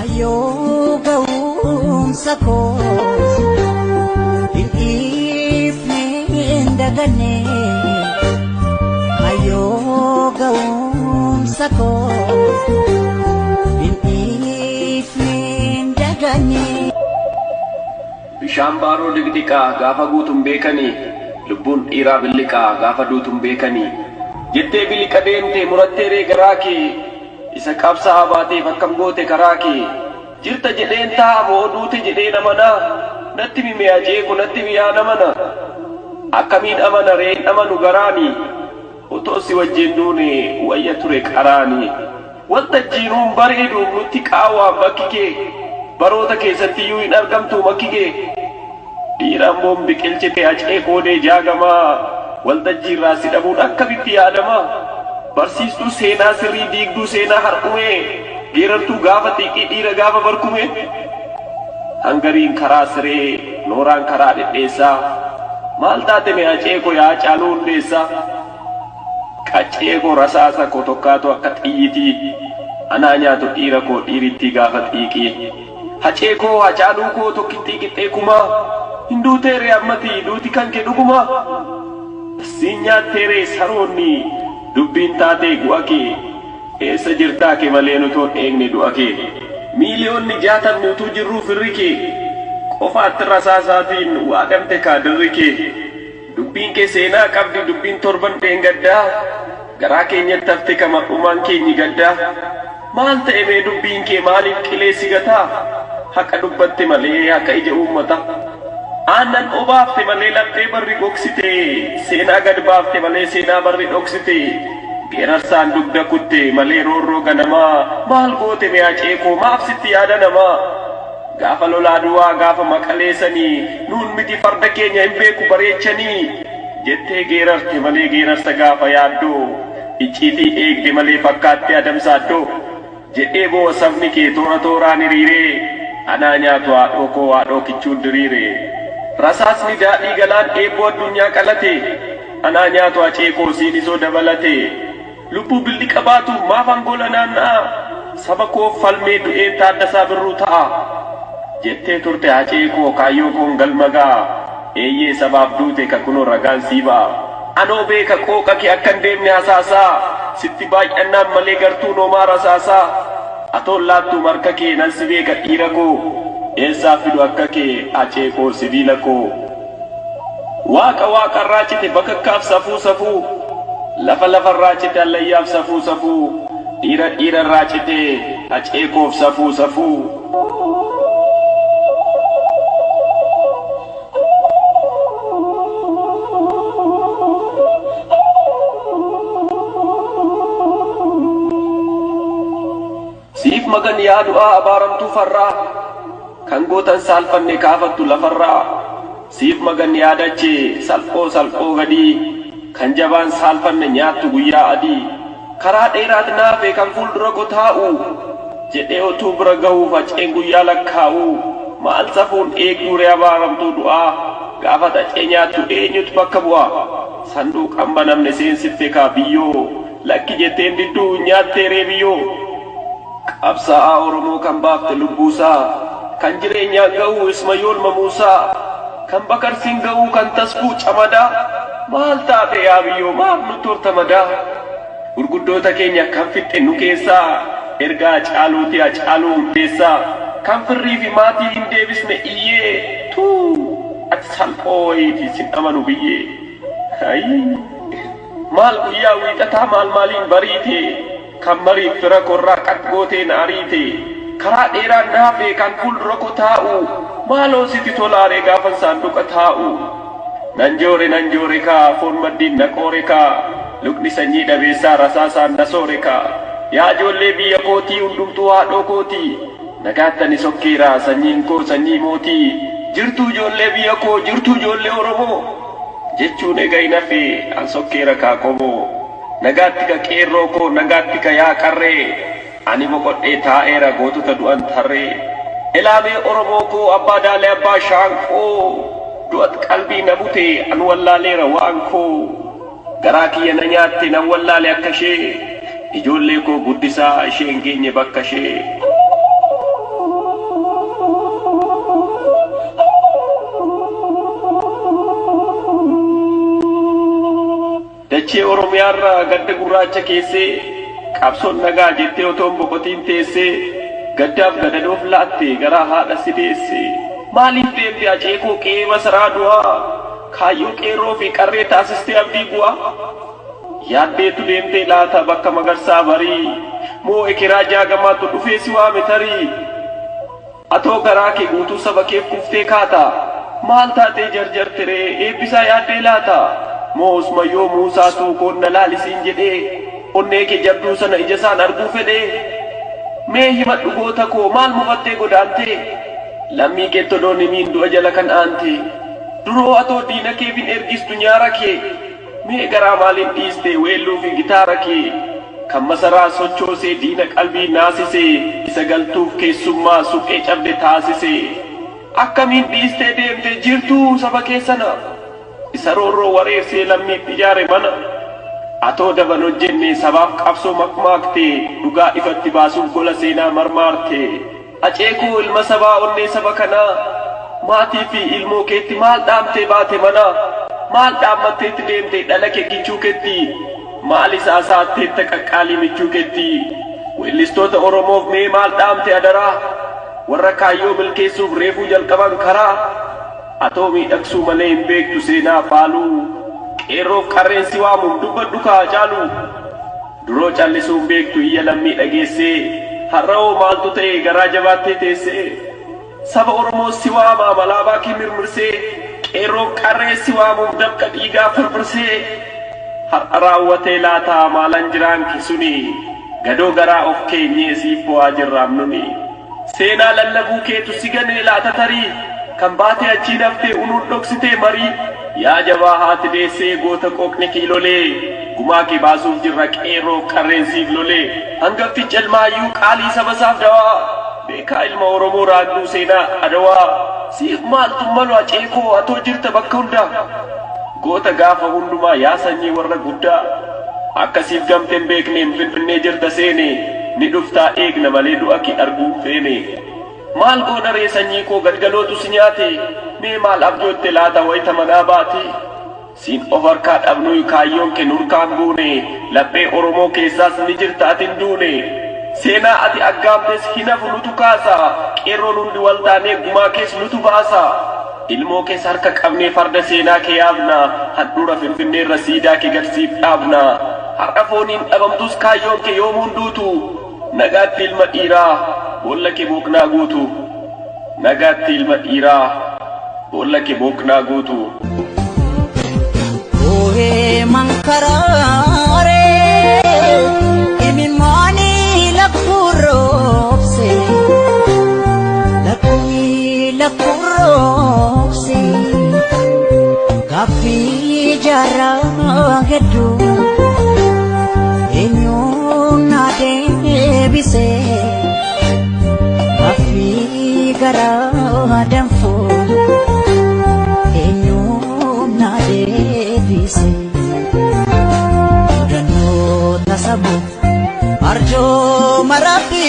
Ayo gaum sakos Ifnin dagane Ayo gaum sakos Ifnin dagane Bishaan baaroo digdiqaa gaafa guutuun beekanii lubbuun dhiiraa billiqaa gaafa duutuun beekanii jettee biliqa deemtee murattee reegaraa kee isa qabsaa baateef akkam goote karaa kee jirta jedheen ta'a moo duute jedheen amanaa natti mi'aa jeeku natti mi'aa namana akkamiin amana reen amanu garaanii otoo si wajjin duune wayya ture qaraanii waltajjiinuun bareeduun nutti qaawwaa bakki kee baroota keessatti iyyuu hin argamtu makki kee dhiiraan boon biqilchite acee koodee jaagamaa waltajjiirraa si dhabuun akkamitti yaadamaa barsiistuu seenaa sirrii diigduu seenaa har'umee geerartuu gaafa xiiqii dhiira gaafa barkume hangariin karaa siree nooraan karaa dhedheessaa maal taate mee aceeko yaa caaluu hundeessaa qaceeko rasaasa koo tokkaatu akka xiyyitii anaa nyaatu dhiira koo dhiirittii gaafa xiiqii haceekoo hacaaluu koo tokkittii qixxeekumaa hin duuteeree ammatii duuti kan kee dhugumaa siin nyaatteeree saroonni dubbiin taatee gu'a kee eessa jirtaa kee malee nutoo eegne du'a kee miiliyoonni 60 utuu jirruu firri kee qofaatti rasaasaatiin waaqamte kaadirri kee dubbiin kee seenaa qabdi dubbiin torban dheengaddaa garaa keenyatti hafte kamadhumaan keenyi gaddaa maal ta'e mee dubbiin kee maaliif qileessi gataa haqa dubbatte malee haqa ija uummata aannan obaafte malee laphee barri gogsite seenaa gad baafte malee seenaa barri dhoksite geerarsaan dugda kutte malee roorroo ganamaa maal goote mee aceekoo maaf sitti yaada namaa gaafa lolaa duwaa gaafa maqaleessanii nuun miti farda keenya hin beeku bareechanii jettee geerarte malee geerarsa gaafa yaaddoo icciitii eegde malee fakkaatte adamsaaddoo jedhee boo'a sabni kee toora tooraan hiriiree anaa nyaatu haadhoo koo haadhoo kichuun diriiree rasaasni daadhii galaan eebboo addunyaa qalate anaa nyaatu aceekoo siinisoo dabalate lubbuu billi qabaatu maaf angola naanna'a saba koo falmee du'een taaddasaa birruu ta'a jettee turte aceekoo kaayyoo koon galmagaa eeyyee sabaaf duute ka kunoo ragaan sii ba'a anoo beeka qooqa kee akkan deemne hasaasaa sitti baay'annaan malee gartuu noomaa rasaasaa atoon laattuu marka kee nan si beeka dhiira koo eessaa fidu akka kee aceekoo sibiila koo waaqa waaqarraa cite bakakkaaf safuu safuu lafa lafarraa cite allayyaaf safuu safuu dhiira dhiirarraa cite aceekoof safuu safuu siif magan yaa du'aa abaaramtuu farraa kan gootan saalfanne kaafattu lafarraa siif magan yaadachee salphoo salphoo gadii kan jabaan saalfanne nyaattu guyyaa adii karaa dheeraat naafe kan fuuldura koo taa'u jedhee otuu bira gahuuf haceen guyyaa lakkaa'u maal safuun eegduure abaaramtuu du'aa gaafa hacee nyaattu eenyutu bakka bu'a sanduuqan banamne seensifte kaa biyyoo lakki jetteen didduu nyaatteeree biyyoo qabsaa'aa Oromoo kan baafte lubbuusaa kan jireenyaan ga'uu Ismayool Mamuusaa kan bakarsiin ga'uu kan tasfuu camadaa maal taate yaa biyyoo maaf nutti hortamadaa gurguddoota keenya kan fixxe nu keessaa ergaa caaluuti caaluu hundeessaa kan firrii fi maatii hin deebisne iyyee tuu ati salphooyiiti sin amanu biyyee maal guyyaa wiixataa maaliin bariite kan mariif fira korraa qaqqooteen ariite karaa dheeraan naafe kan fuuldura koo taa'u maaloo sitti tolaaree gaafan saanduqa taa'u nan joore kaa foon maddiin naqoore kaa lukni sanyii dhabeessaa rasaasaan nasoore kaa yaa ijoollee biyya kootii hundumtuu haadhoo kootii nagaattani sokkeeraa sanyiin koo sanyii mootii jirtuu ijoollee biyya koo jirtuu ijoollee Oromoo jechuun egaa hin hafe an sokkeera kaa qomoo nagaatti ka qeerroo koo nagaatti ka yaa qarree ani boqodhee taa'eera gootota du'an tarree ilaamee Oromoo koo abbaa daalee abbaa shaanqoo du'at qalbii na bute an wallaaleera waan koo garaa kiyya na nyaatte nan wallaale akka ishee ijoollee koo guddisaa isheen geenye bakka ishee dachee Oromiyaarraa gadda gurraacha keessee qabsoon nagaa jettee otoon boqotiin teessee gaddaaf gadadoof laattee garaa haadha si deesse. Maaliif deemte Aceekoo qe'ee masaraa du'aa kaayyoo qeerroo fi qarree taasistee abdii bu'aa? Yaaddeetu deemtee laata bakka magarsaa barii moo ekeraa jaagamaatu dhufee si waame tarii? Atoo garaa kee guutuu saba keef kuftee kaata maal taatee jarjartiree eebbisaa yaaddee laata? Moo Usmayyoo Muusaatu koonna laalisiin jedhee onnee kee jabduu sana ija isaan arguu fedhee? Mee himadhu goota koo maal mufattee godaantee lammii kee todoonni miin du'a jala kan aante? Duroo atoo diina keefin ergistu nyaara kee mee garaa maaliin dhiiste weelluu fi gitaara kee kan masaraa sochoosee diina qalbii naasisee isa galtuuf keessummaa suphee cabde taasisee? Akkamiin dhiistee deemte jirtuu saba keessana isa roorroo wareersee lammiif ijaare mana? Atoo daban hojjenne sabaaf qabsoo makmaaktee dhugaa ifatti baasuuf gola seenaa marmaarte. Aceekoo ilma sabaa onnee saba kanaa maatii fi ilmoo keetti maal dhaamtee baate mana? Maal dhaammatteetti deemte dhala kee gichuu keetti? Maal isaa saatteetta qaqqaalii michuu keetti? Weellistoota Oromoof mee maal dhaamte adaraa warra kaayyoo milkeessuuf reefuu jalqaban karaa? Atoo miidhagsuu malee hin beektu seenaa faaluu qeerroof qarreensi waamuun dubbadhu kaa caalu. Duroo callisuun beektu iyya lammii dhageessee har'oo maaltu ta'e garaa jabaattee teessee? Saba Oromoo si waamaa malaabaa kee mirmirsee qeerroof qarreessi waamuuf dabqa dhiigaa firfirsee? Har'a raawwatee laataa maalan jiraan kisuni gadoo garaa of keenyee siif bu'aa jirraam nuni. Seenaa lallabuu keetu si ganee laata tarii kan baate achii naftee unuun dhoksitee marii? Yaa jabaa haati deessee goota qooqni kee lolee gumaa kee baasuuf jirra qeerroof qarreensiif lolee. Hangafti calmaayyuu qaalii saba isaaf dawaa beekaa ilma Oromoo raagduu seenaa adawaa. Siif maaltu malu Aceekoo atoo jirta bakka hundaa goota gaafa hundumaa yaa sanyii warra guddaa? Akkasiif gamteen beekneen Finfinnee jirta seene ni dhuftaa eegna malee du'a kee arguun feene. Maal goona ree sanyii koo gadgalootu si nyaate? Mee maal abjootte laata wayita manaa baate? Siin of harkaa dhabnuu kaayyoon kee nurkaan buune laphee Oromoo keessaas ni jirta atin duune. Seenaa ati aggaamtes hinafu nutu kaasa qeerroon hundi wal taanee gumaa kees nutu baasa. Ilmoo kees harka qabnee farda seenaa kee yaabna handhuura Finfinneerra siidaa kee garsiif dhaabna. Har'a fooniin dhabamtus kaayyoon kee yoomuun duutu nagaatti ilma dhiiraa boolla kee booknaa guutu. Nagaatti ilma dhiiraa boolla kee booknaa guutu. Ohe mankaraare imimani lakurose lakurose kafi jara gedu enyona debise kafi gara damfo enyona debise dano tasabu arjo marapi